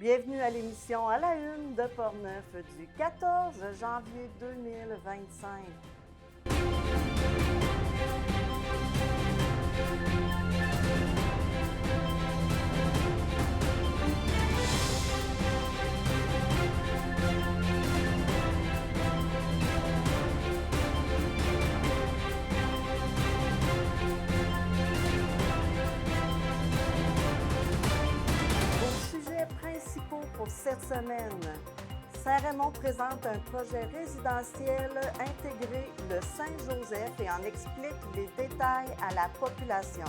Bienvenue à l'émission À la Une de Portneuf du 14 janvier 2025. Vos sujets principaux pour cette semaine. Saint-Raymond présente un projet résidentiel intégré le Saint-Joseph et en explique les détails à la population.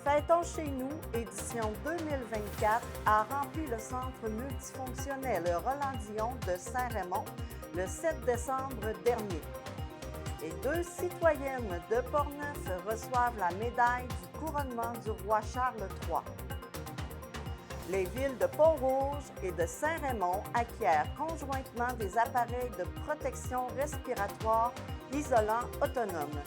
Fêtons chez nous, édition 2024, a rempli le centre multifonctionnel Roland-Dion de Saint-Raymond le 7 décembre dernier. Et deux citoyennes de Portneuf reçoivent la médaille du couronnement du roi Charles III. Les villes de Pont-Rouge et de Saint-Raymond acquièrent conjointement des appareils de protection respiratoire isolants autonomes.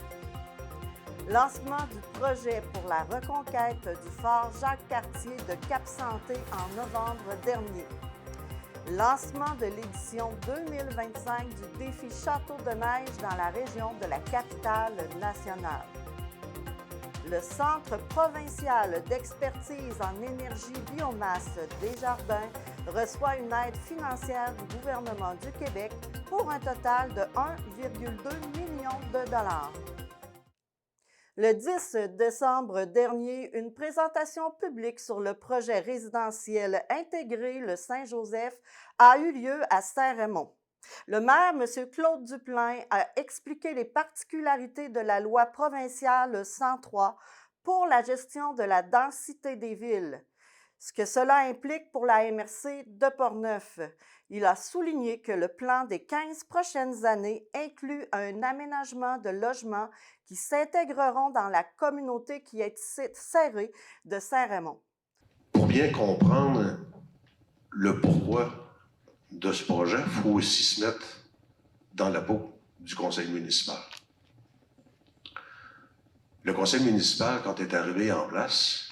Lancement du projet pour la reconquête du fort Jacques-Cartier de Cap-Santé en novembre dernier. Lancement de l'édition 2025 du défi Château de neige dans la région de la capitale nationale. Le Centre provincial d'expertise en énergie biomasse Desjardins reçoit une aide financière du gouvernement du Québec pour un total de 1,2 million de dollars. Le 10 décembre dernier, une présentation publique sur le projet résidentiel intégré le Saint-Joseph a eu lieu à Saint-Raymond. Le maire, M. Claude Duplain, a expliqué les particularités de la loi provinciale 103 pour la gestion de la densité des villes, ce que cela implique pour la MRC de Portneuf. Il a souligné que le plan des 15 prochaines années inclut un aménagement de logements qui s'intégreront dans la communauté qui est serrée de Saint-Raymond. Pour bien comprendre le pourquoi de ce projet, il faut aussi se mettre dans la peau du conseil municipal. Le conseil municipal, quand il est arrivé en place,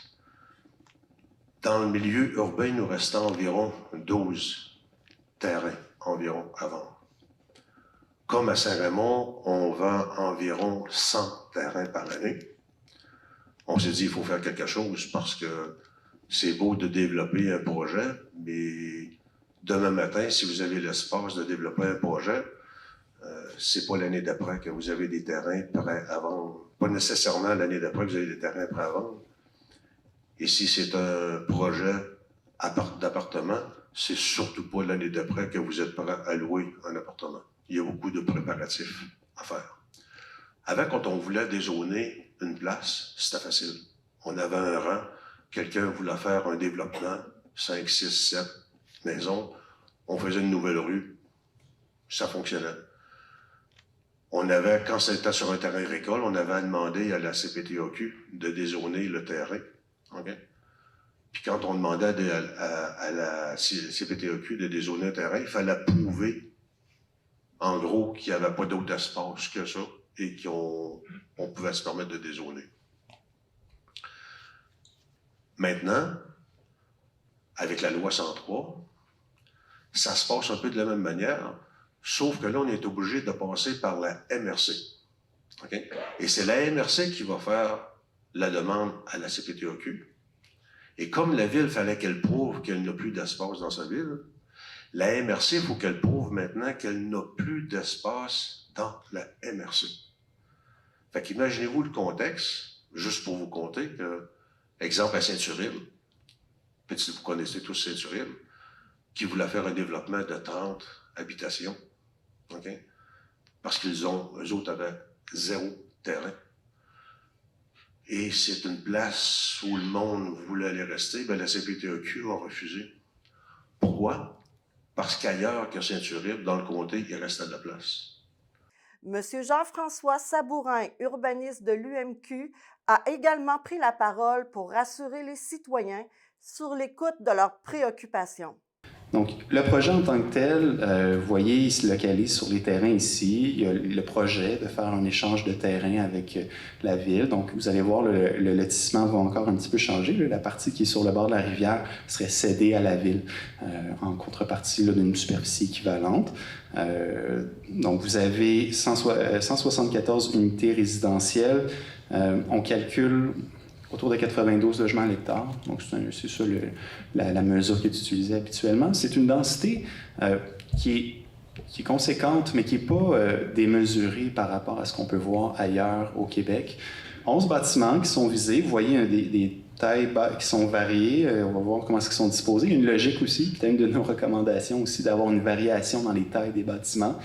dans le milieu urbain, il nous restait environ 12 terrains environ à vendre. Comme à Saint-Raymond, on vend environ 100 terrains par année. On s'est dit, il faut faire quelque chose parce que c'est beau de développer un projet, mais demain matin, si vous avez l'espace de développer un projet, c'est pas l'année d'après que vous avez des terrains prêts à vendre. Pas nécessairement l'année d'après que vous avez des terrains prêts à vendre. Et si c'est un projet d'appartement, c'est surtout pas l'année d'après que vous êtes prêt à louer un appartement. Il y a beaucoup de préparatifs à faire. Avant, quand on voulait dézoner une place, c'était facile. On avait un rang, quelqu'un voulait faire un développement, 5, 6, 7 maisons, on faisait une nouvelle rue, ça fonctionnait. On avait, quand c'était sur un terrain agricole, on avait demandé à la CPTAQ de dézoner le terrain. Okay? Puis quand on demandait à la CPTAQ de dézoner un terrain, il fallait prouver, en gros, qu'il n'y avait pas d'autre espace que ça et qu'on pouvait se permettre de dézoner. Maintenant, avec la loi 103, ça se passe un peu de la même manière, sauf que là, on est obligé de passer par la MRC. Okay? Et c'est la MRC qui va faire la demande à la CPTAQ. Et comme la ville, fallait qu'elle prouve qu'elle n'a plus d'espace dans sa ville, la MRC, il faut qu'elle prouve maintenant qu'elle n'a plus d'espace dans la MRC. Fait qu'imaginez-vous le contexte, juste pour vous compter, que, exemple à Saint-Uribe, peut-être vous connaissez tous Saint-Uribe, qui voulait faire un développement de 30 habitations, okay? Parce eux autres avaient 0 terrain. Et c'est une place où le monde voulait aller rester, bien la CPTAQ a refusé. Pourquoi? Parce qu'ailleurs que Saint-Uribe, dans le comté, il restait de la place. Monsieur Jean-François Sabourin, urbaniste de l'UMQ, a également pris la parole pour rassurer les citoyens sur l'écoute de leurs préoccupations. Donc, le projet en tant que tel, vous voyez, il se localise sur les terrains ici. Il y a le projet de faire un échange de terrain avec la ville. Donc, vous allez voir, le lotissement va encore un petit peu changer. La partie qui est sur le bord de la rivière serait cédée à la ville en contrepartie d'une superficie équivalente. Donc, vous avez 174 unités résidentielles. On calcule autour de 92 logements à l'hectare. Donc, c'est ça la mesure qui est utilisée habituellement. C'est une densité qui est conséquente, mais qui n'est pas démesurée par rapport à ce qu'on peut voir ailleurs au Québec. 11 bâtiments qui sont visés. Vous voyez des tailles qui sont variées. On va voir comment ils sont disposés. Il y a une logique aussi, peut-être une de nos recommandations aussi, d'avoir une variation dans les tailles des bâtiments.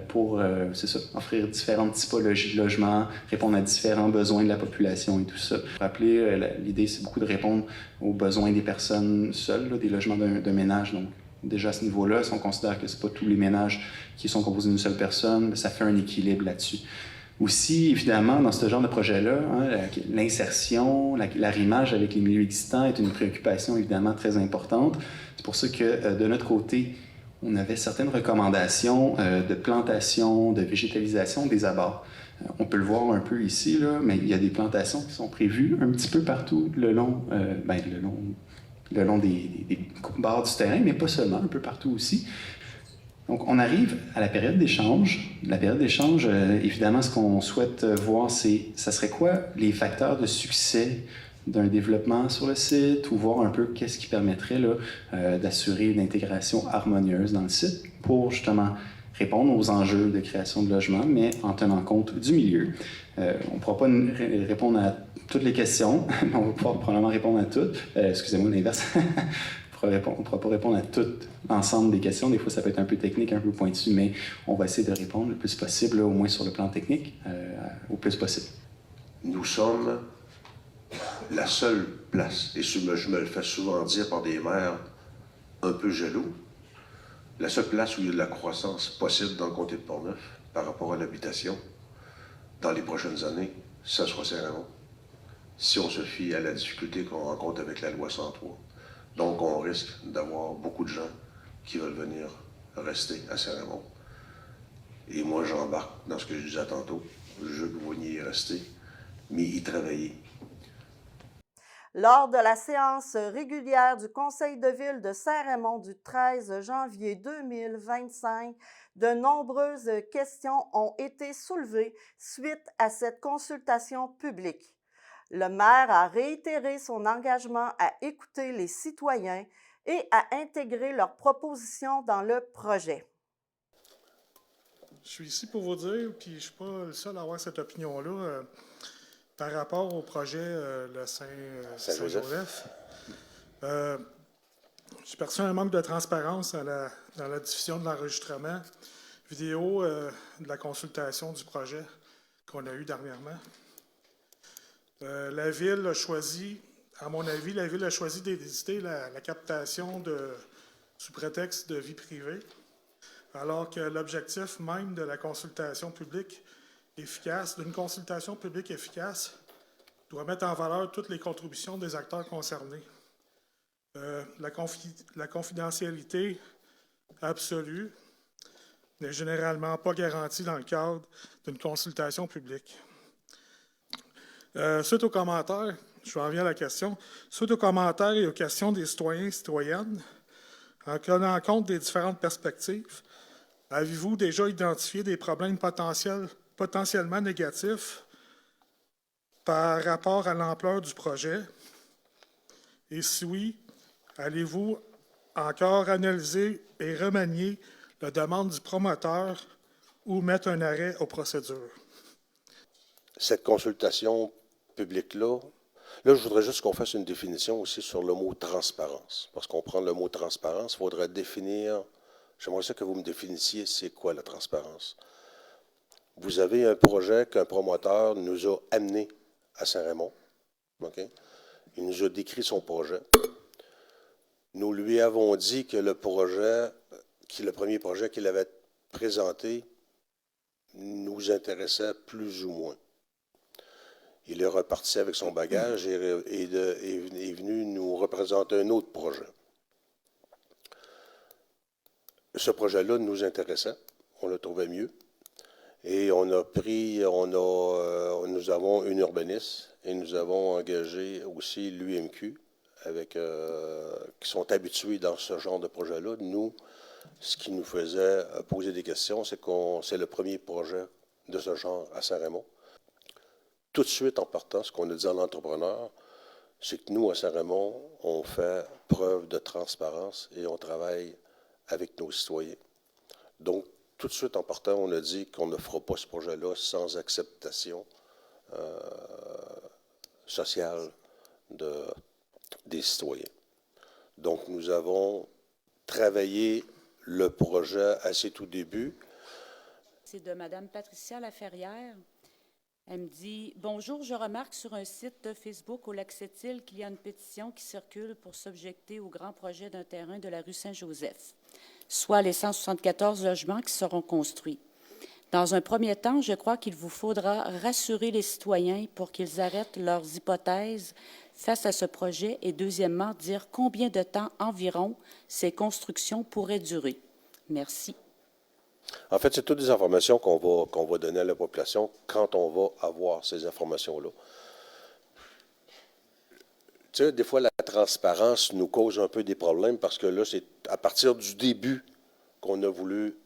Pour c'est ça, offrir différentes typologies de logements, répondre à différents besoins de la population et tout ça. Pour rappeler, l'idée, c'est beaucoup de répondre aux besoins des personnes seules, là, des logements de ménage. Donc, déjà à ce niveau-là, si on considère que ce pas tous les ménages qui sont composés d'une seule personne, ça fait un équilibre là-dessus. Aussi, évidemment, dans ce genre de projet-là, l'insertion, l'arrimage avec les milieux existants est une préoccupation évidemment très importante. C'est pour ça que de notre côté, on avait certaines recommandations de plantation, de végétalisation des abords. On peut le voir un peu ici, là, mais il y a des plantations qui sont prévues un petit peu partout le long des bords du terrain, mais pas seulement, un peu partout aussi. Donc, on arrive à la période d'échange. La période d'échange, évidemment, ce qu'on souhaite voir, ça serait quoi les facteurs de succès d'un développement sur le site, ou voir un peu qu'est-ce qui permettrait d'assurer une intégration harmonieuse dans le site pour justement répondre aux enjeux de création de logements, mais en tenant compte du milieu. On ne pourra pas répondre à toutes les questions, mais on va pouvoir probablement répondre à toutes. Excusez-moi, l'inverse. On ne pourra pas répondre à tout l'ensemble des questions. Des fois, ça peut être un peu technique, un peu pointu, mais on va essayer de répondre le plus possible, au moins sur le plan technique, au plus possible. Nous sommes la seule place, et je me le fais souvent dire par des maires un peu jaloux, la seule place où il y a de la croissance possible dans le comté de Portneuf par rapport à l'habitation dans les prochaines années, ça sera Saint-Raymond, si on se fie à la difficulté qu'on rencontre avec la loi 103. Donc, on risque d'avoir beaucoup de gens qui veulent venir rester à Saint-Raymond. Et moi, j'embarque dans ce que je disais tantôt. Je dois y rester, mais y travailler. Lors de la séance régulière du Conseil de ville de Saint-Raymond du 13 janvier 2025, de nombreuses questions ont été soulevées suite à cette consultation publique. Le maire a réitéré son engagement à écouter les citoyens et à intégrer leurs propositions dans le projet. Je suis ici pour vous dire, puis je ne suis pas le seul à avoir cette opinion-là, par rapport au projet le Saint-Joseph. J'ai perçu un manque de transparence dans la diffusion de l'enregistrement vidéo de la consultation du projet qu'on a eu dernièrement. La Ville a choisi, à mon avis, d'éviter la captation sous prétexte de vie privée, alors que l'objectif même de la consultation publique efficace, d'une consultation publique efficace, doit mettre en valeur toutes les contributions des acteurs concernés. La confidentialité absolue n'est généralement pas garantie dans le cadre d'une consultation publique. Suite aux commentaires, je reviens à la question, suite aux commentaires et aux questions des citoyens et citoyennes, en tenant compte des différentes perspectives, avez-vous déjà identifié des problèmes potentiellement négatifs par rapport à l'ampleur du projet? Et si oui, allez-vous encore analyser et remanier la demande du promoteur ou mettre un arrêt aux procédures? Cette consultation publique-là, je voudrais juste qu'on fasse une définition aussi sur le mot transparence. Parce qu'on prend le mot transparence, il faudrait définir, j'aimerais ça que vous me définissiez c'est quoi la transparence. Vous avez un projet qu'un promoteur nous a amené à Saint-Raymond. Okay? Il nous a décrit son projet. Nous lui avons dit que le premier projet qu'il avait présenté nous intéressait plus ou moins. Il est reparti avec son bagage et est venu nous représenter un autre projet. ce projet-là nous intéressait, on le trouvait mieux. Et nous avons une urbaniste et nous avons engagé aussi l'UMQ, qui sont habitués dans ce genre de projet-là. Nous, ce qui nous faisait poser des questions, c'est le premier projet de ce genre à Saint-Raymond. Tout de suite, en partant, ce qu'on a dit à l'entrepreneur, c'est que nous, à Saint-Raymond, on fait preuve de transparence et on travaille avec nos citoyens. Donc, tout de suite, en partant, on a dit qu'on ne fera pas ce projet-là sans acceptation sociale des citoyens. Donc, nous avons travaillé le projet à ses tout débuts. C'est de Mme Patricia Laferrière. Elle me dit « Bonjour, je remarque sur un site Facebook au Lac-Sept-Îles qu'il y a une pétition qui circule pour s'objecter au grand projet d'un terrain de la rue Saint-Joseph, soit les 174 logements qui seront construits. Dans un premier temps, je crois qu'il vous faudra rassurer les citoyens pour qu'ils arrêtent leurs hypothèses face à ce projet et deuxièmement, dire combien de temps environ ces constructions pourraient durer. Merci. » En fait, c'est toutes des informations qu'on va donner à la population quand on va avoir ces informations-là. Tu sais, des fois, la transparence nous cause un peu des problèmes parce que là, c'est à partir du début qu'on a voulu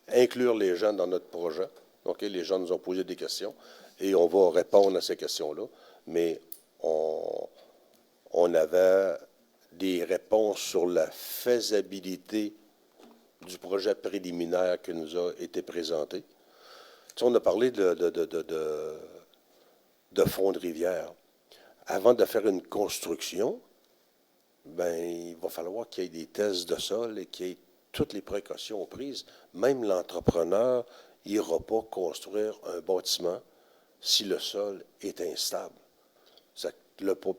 inclure les gens dans notre projet. OK? Les gens nous ont posé des questions et on va répondre à ces questions-là. Mais on avait des réponses sur la faisabilité du projet préliminaire qui nous a été présenté. Tu sais, on a parlé de fond de rivière. Avant de faire une construction, ben, il va falloir qu'il y ait des tests de sol et qu'il y ait toutes les précautions prises. Même l'entrepreneur n'ira pas construire un bâtiment si le sol est instable.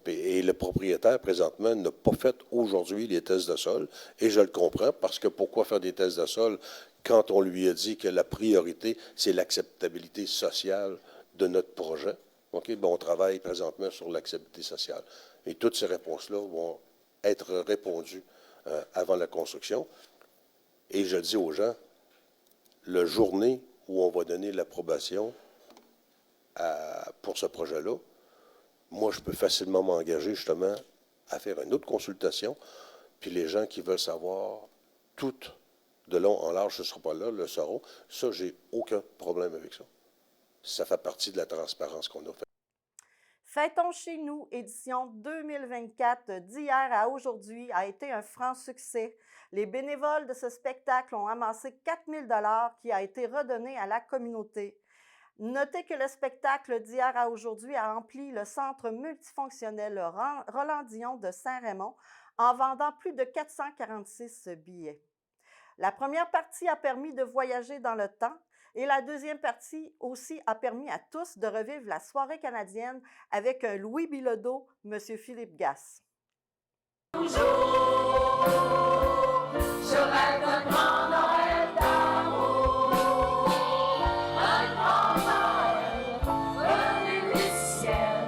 Et le propriétaire, présentement, n'a pas fait aujourd'hui les tests de sol. Et je le comprends, parce que pourquoi faire des tests de sol quand on lui a dit que la priorité, c'est l'acceptabilité sociale de notre projet? Okay? Bon, on travaille présentement sur l'acceptabilité sociale. Et toutes ces réponses-là vont être répondues avant la construction. Et je dis aux gens, la journée où on va donner l'approbation pour ce projet-là, moi, je peux facilement m'engager justement à faire une autre consultation, puis les gens qui veulent savoir tout de long en large, ce ne sera pas là, le sauront. Ça, j'ai aucun problème avec ça. Ça fait partie de la transparence qu'on a fait. Fêtons chez nous, édition 2024, d'hier à aujourd'hui, a été un franc succès. Les bénévoles de ce spectacle ont amassé 4 000 $ qui a été redonné à la communauté. Notez que le spectacle d'hier à aujourd'hui a rempli le centre multifonctionnel Roland-Dion de Saint-Raymond en vendant plus de 446 billets. La première partie a permis de voyager dans le temps et la deuxième partie aussi a permis à tous de revivre la soirée canadienne avec un Louis Bilodeau, M. Philippe Gasse. Toujours, je rêve d'un grand Noël d'amour, un grand Noël venu du ciel,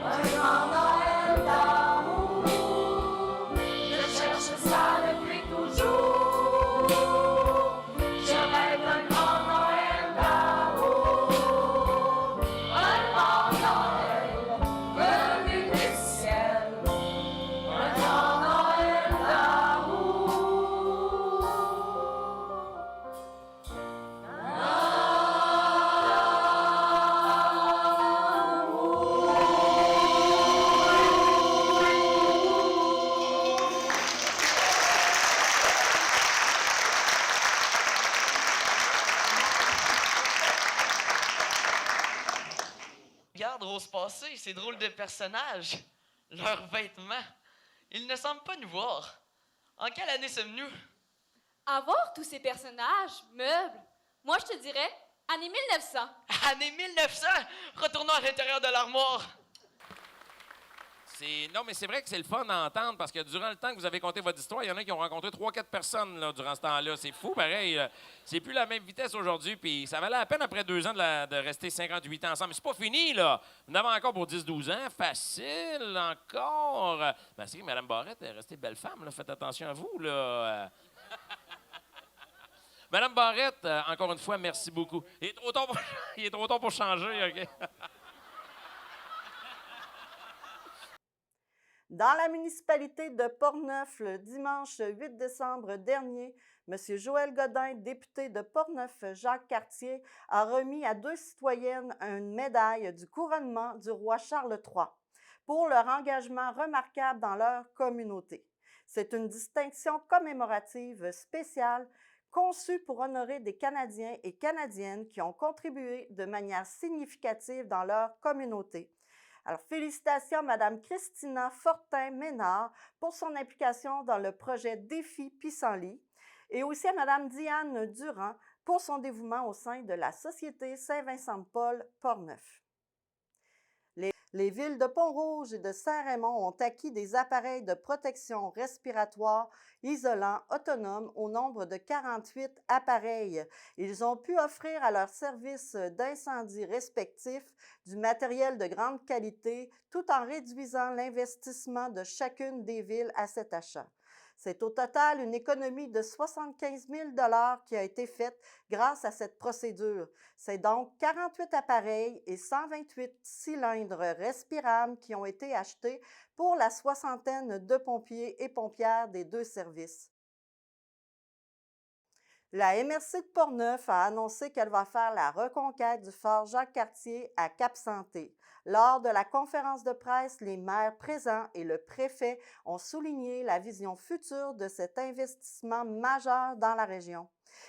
un grand Noël d'amour. Je cherche ça depuis toujours. Je rêve d'un grand Noël d'amour, un grand Noël venu du ciel. Un grand Noël Regarde, Rose passée, ces drôles de personnages, leurs vêtements, ils ne semblent pas nous voir. En quelle année sommes-nous? À voir tous ces personnages, meubles, moi je te dirais, année 1900. Année 1900! Retournons à l'intérieur de l'armoire. Non, mais c'est vrai que c'est le fun d'entendre parce que durant le temps que vous avez conté votre histoire, il y en a qui ont rencontré 3-4 personnes là, durant ce temps-là. C'est fou, pareil. C'est plus la même vitesse aujourd'hui. Puis ça valait la peine après 2 ans de rester 58 ans ensemble. Mais c'est pas fini, là. Vous en avez encore pour 10-12 ans. Facile, encore. Ben, c'est que Mme Barrette est restée belle femme. Là. Faites attention à vous, là. Madame Barrette, encore une fois, merci beaucoup. Il est trop tard pour, il est trop tard pour changer, OK? Dans la municipalité de Portneuf, le dimanche 8 décembre dernier, M. Joël Godin, député de Portneuf-Jacques-Cartier, a remis à 2 citoyennes une médaille du couronnement du roi Charles III pour leur engagement remarquable dans leur communauté. C'est une distinction commémorative spéciale conçue pour honorer des Canadiens et Canadiennes qui ont contribué de manière significative dans leur communauté. Alors, félicitations à Mme Christina Fortin-Ménard pour son implication dans le projet Défi Pissenlit et aussi à Mme Diane Durand pour son dévouement au sein de la Société Saint-Vincent-de-Paul Portneuf. Les villes de Pont-Rouge et de Saint-Raymond ont acquis des appareils de protection respiratoire isolants autonomes au nombre de 48 appareils. Ils ont pu offrir à leurs services d'incendie respectifs du matériel de grande qualité tout en réduisant l'investissement de chacune des villes à cet achat. C'est au total une économie de 75 000 $ qui a été faite grâce à cette procédure. C'est donc 48 appareils et 128 cylindres respirables qui ont été achetés pour la soixantaine de pompiers et pompières des 2 services. La MRC de Portneuf a annoncé qu'elle va faire la reconquête du fort Jacques-Cartier à Cap-Santé. Lors de la conférence de presse, les maires présents et le préfet ont souligné la vision future de cet investissement majeur dans la région.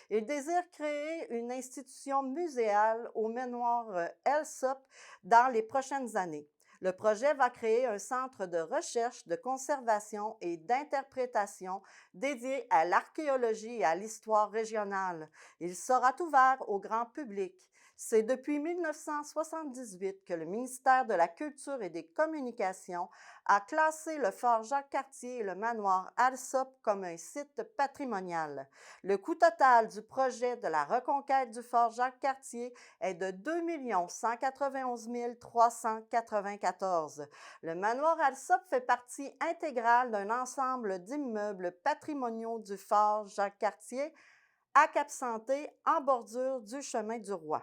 Ils désirent créer une institution muséale au manoir Alsop dans les prochaines années. Le projet va créer un centre de recherche, de conservation et d'interprétation dédié à l'archéologie et à l'histoire régionale. Il sera ouvert au grand public. C'est depuis 1978 que le ministère de la Culture et des Communications a classé le fort Jacques-Cartier et le manoir Alsop comme un site patrimonial. Le coût total du projet de la reconquête du fort Jacques-Cartier est de 2 191 394. Le manoir Alsop fait partie intégrale d'un ensemble d'immeubles patrimoniaux du fort Jacques-Cartier à Cap-Santé, en bordure du chemin du Roi.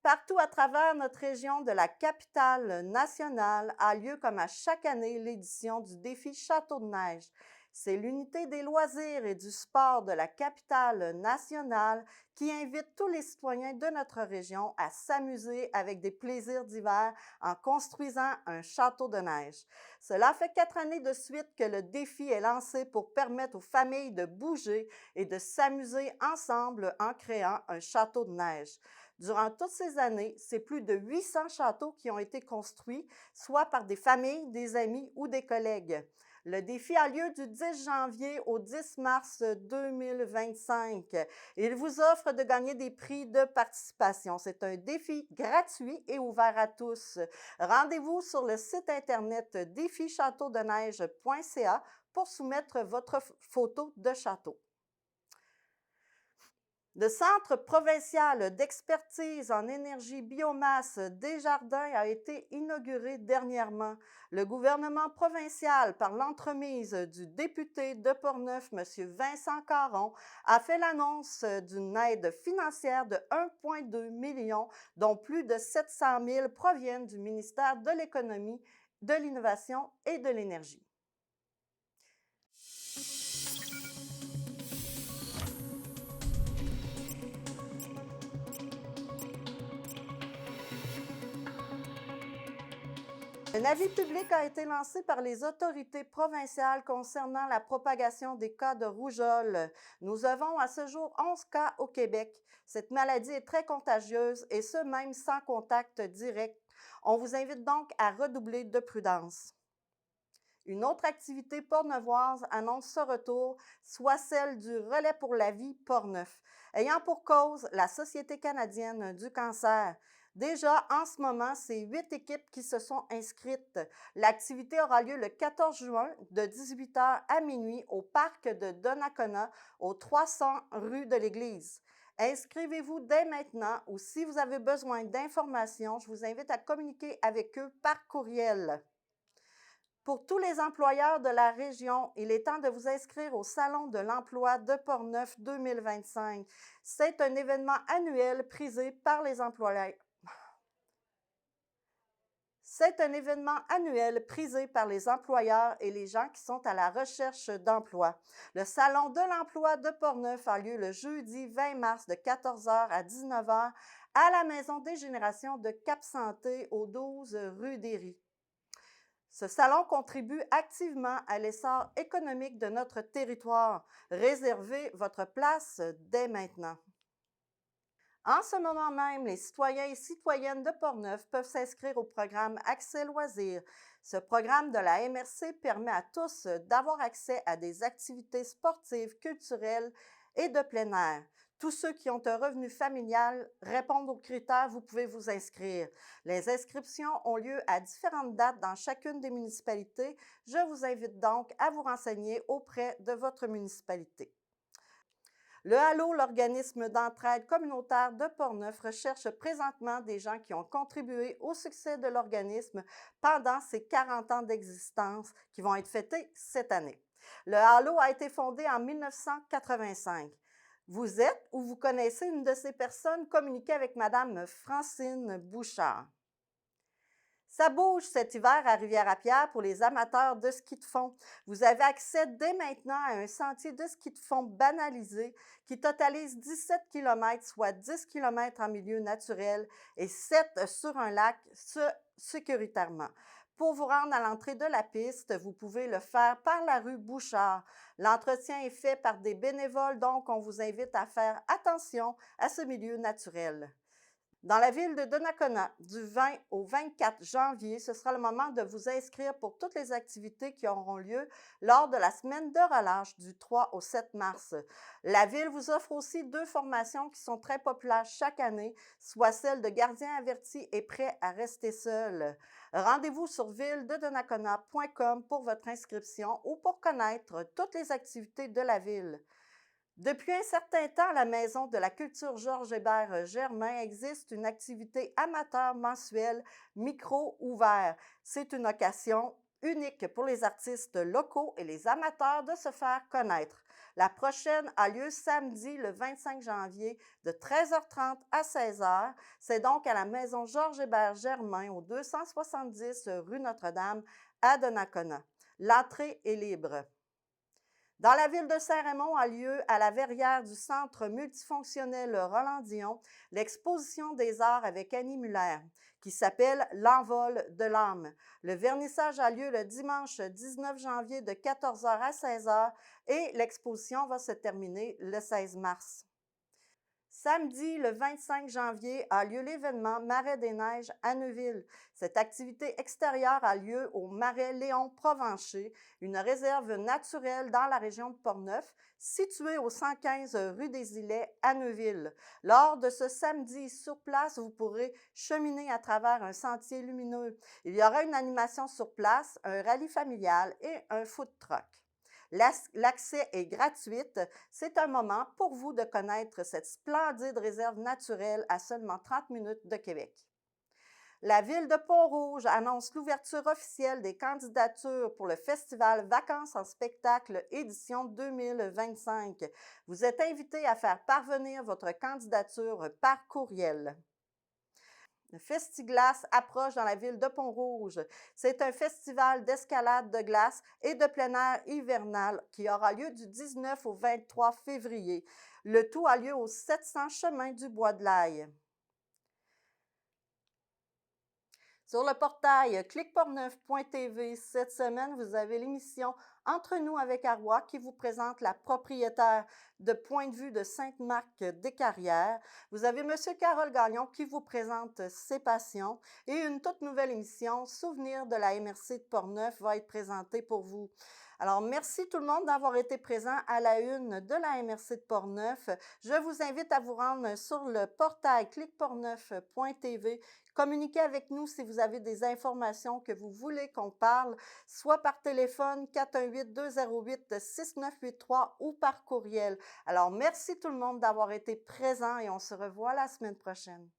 Partout à travers notre région de la capitale nationale a lieu comme à chaque année l'édition du défi Château de neige. C'est l'unité des loisirs et du sport de la capitale nationale qui invite tous les citoyens de notre région à s'amuser avec des plaisirs d'hiver en construisant un château de neige. Cela fait 4 années de suite que le défi est lancé pour permettre aux familles de bouger et de s'amuser ensemble en créant un château de neige. Durant toutes ces années, c'est plus de 800 châteaux qui ont été construits, soit par des familles, des amis ou des collègues. Le défi a lieu du 10 janvier au 10 mars 2025. Il vous offre de gagner des prix de participation. C'est un défi gratuit et ouvert à tous. Rendez-vous sur le site internet défichâteaudeneige.ca pour soumettre votre photo de château. Le Centre provincial d'expertise en énergie biomasse Desjardins a été inauguré dernièrement. Le gouvernement provincial, par l'entremise du député de Portneuf, M. Vincent Caron, a fait l'annonce d'une aide financière de 1,2 million, dont plus de 700 000 proviennent du ministère de l'Économie, de l'Innovation et de l'Énergie. Un avis public a été lancé par les autorités provinciales concernant la propagation des cas de rougeole. Nous avons à ce jour 11 cas au Québec. Cette maladie est très contagieuse et ce même sans contact direct. On vous invite donc à redoubler de prudence. Une autre activité portneuvoise annonce ce retour, soit celle du Relais pour la vie Portneuf, ayant pour cause la Société canadienne du cancer. Déjà, en ce moment, c'est 8 équipes qui se sont inscrites. L'activité aura lieu le 14 juin de 18h à minuit au parc de Donnacona, au 300 rue de l'Église. Inscrivez-vous dès maintenant ou si vous avez besoin d'informations, je vous invite à communiquer avec eux par courriel. Pour tous les employeurs de la région, il est temps de vous inscrire au Salon de l'emploi de Portneuf 2025. C'est un événement annuel prisé par les employeurs. C'est un événement annuel prisé par les employeurs et les gens qui sont à la recherche d'emploi. Le Salon de l'emploi de Portneuf a lieu le jeudi 20 mars de 14h à 19h à la Maison des Générations de Cap-Santé au 12 rue d'Éry. Ce salon contribue activement à l'essor économique de notre territoire. Réservez votre place dès maintenant. En ce moment même, les citoyens et citoyennes de Portneuf peuvent s'inscrire au programme Accès Loisirs. Ce programme de la MRC permet à tous d'avoir accès à des activités sportives, culturelles et de plein air. Tous ceux qui ont un revenu familial répondent aux critères, vous pouvez vous inscrire. Les inscriptions ont lieu à différentes dates dans chacune des municipalités. Je vous invite donc à vous renseigner auprès de votre municipalité. Le HALO, l'organisme d'entraide communautaire de Portneuf, recherche présentement des gens qui ont contribué au succès de l'organisme pendant ses 40 ans d'existence qui vont être fêtés cette année. Le HALO a été fondé en 1985. Vous êtes ou vous connaissez une de ces personnes, communiquez avec Mme Francine Bouchard. Ça bouge cet hiver à Rivière-à-Pierre pour les amateurs de ski de fond. Vous avez accès dès maintenant à un sentier de ski de fond banalisé qui totalise 17 km, soit 10 km en milieu naturel et 7 sur un lac sécuritairement. Pour vous rendre à l'entrée de la piste, vous pouvez le faire par la rue Bouchard. L'entretien est fait par des bénévoles, donc on vous invite à faire attention à ce milieu naturel. Dans la ville de Donnacona, du 20 au 24 janvier, ce sera le moment de vous inscrire pour toutes les activités qui auront lieu lors de la semaine de relâche du 3 au 7 mars. La ville vous offre aussi 2 formations qui sont très populaires chaque année, soit celle de gardien averti et prêt à rester seul. Rendez-vous sur ville-de-donnacona.com pour votre inscription ou pour connaître toutes les activités de la ville. Depuis un certain temps, à la Maison de la culture Georges-Hébert Germain existe une activité amateur mensuelle micro ouvert. C'est une occasion unique pour les artistes locaux et les amateurs de se faire connaître. La prochaine a lieu samedi le 25 janvier de 13h30 à 16h. C'est donc à la Maison Georges-Hébert Germain au 270 rue Notre-Dame à Donnacona. L'entrée est libre. Dans la ville de Saint-Raymond a lieu à la verrière du Centre multifonctionnel Roland-Dion l'exposition des arts avec Annie Muller qui s'appelle L'envol de l'âme. Le vernissage a lieu le dimanche 19 janvier de 14h à 16h et l'exposition va se terminer le 16 mars. Samedi, le 25 janvier, a lieu l'événement Marais des Neiges à Neuville. Cette activité extérieure a lieu au Marais Léon Provencher, une réserve naturelle dans la région de Portneuf, située au 115 rue des Îlets à Neuville. Lors de ce samedi, sur place, vous pourrez cheminer à travers un sentier lumineux. Il y aura une animation sur place, un rallye familial et un food truck. L'accès est gratuit. C'est un moment pour vous de connaître cette splendide réserve naturelle à seulement 30 minutes de Québec. La ville de Pont-Rouge annonce l'ouverture officielle des candidatures pour le festival Vacances en spectacle édition 2025. Vous êtes invité à faire parvenir votre candidature par courriel. Le Festiglace approche dans la ville de Pont-Rouge. C'est un festival d'escalade de glace et de plein air hivernal qui aura lieu du 19 au 23 février. Le tout a lieu au 700 chemin du Bois de l'Aille. Sur le portail cliqueportneuf.tv, cette semaine, vous avez l'émission Entre nous avec Arroy qui vous présente la propriétaire de Point de vue de Sainte-Marthe-des-Carrières. Vous avez M. Carole Gagnon qui vous présente ses passions et une toute nouvelle émission, Souvenirs de la MRC de Portneuf, va être présentée pour vous. Alors, merci tout le monde d'avoir été présent à la une de la MRC de Portneuf. Je vous invite à vous rendre sur le portail cliqueportneuf.tv. Communiquez avec nous si vous avez des informations que vous voulez qu'on parle, soit par téléphone 418-208-6983 ou par courriel. Alors, merci tout le monde d'avoir été présent et on se revoit la semaine prochaine.